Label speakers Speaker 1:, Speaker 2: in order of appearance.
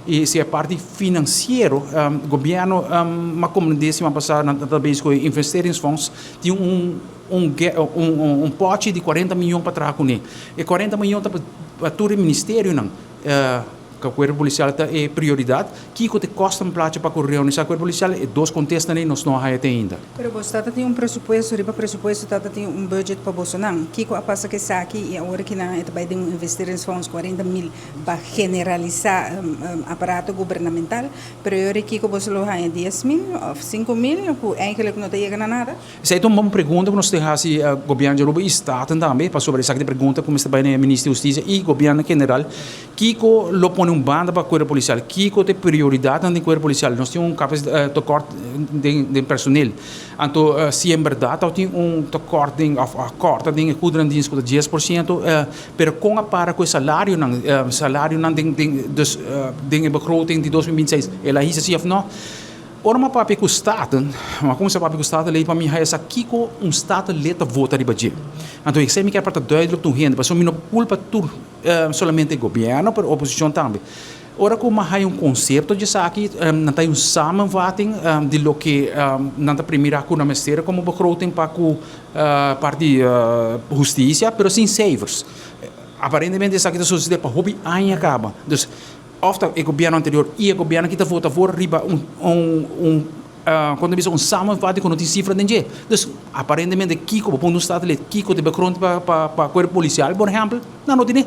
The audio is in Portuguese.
Speaker 1: e se a parte financeira, o governo, uma comunidade passar talvez com investeringsfonds, tem um pote de 40 milhões para trás com ele. E 40 milhões para todo o ministério, não. Que a Guarda Policial é prioridade, que te custa plata para correr, a Guarda Policial é dois contestos, nós não há ainda.
Speaker 2: Pero você tem presupuesto, riba presupuesto, tem budget para Bolsonaro. Que passa que está aqui e agora que não vai ter investeringsfonds 40 mil para generalizar aparato governamental, pero eu que você lo há 10 mil ou 5 mil, que eigenlijk não chega a nada.
Speaker 1: Essa é uma pergunta que nós temos o governo de Aruba e Estado também, para sobre essa pergunta, como está bem o Ministro da Justiça e o governo general, que lo põe banda para a Guarda Policial, que tem prioridade na Guarda Policial. Nós temos de corte de personal. Então, se é verdade, tem corte de cuidrandiense com 10%, mas com a para com o salário, de begroting de 2026, ela diz assim, não. Ora, uma papel que o Estado, mas como se papel que o Estado lê para mim, é essa aqui com Estado leta vota de budget. Então, eu sei que é para duidelijk tu rende, mas não culpa tu somente o governo, mas a oposição também. Ora, como há conceito de aqui, não tem samenvatting de lo que na primeira cuna mestre como begroting para a parte justiça, mas sem savers. Aparentemente, essa aqui da sociedade para hobby ainda acaba. Então, of o governo anterior e o governo que está votando for riba quando bisa samenvatting quando tem cifra de gente. Então, aparentemente, Kiko, para o Estado, Kiko de background para a Guarda Policial, por exemplo, não tem.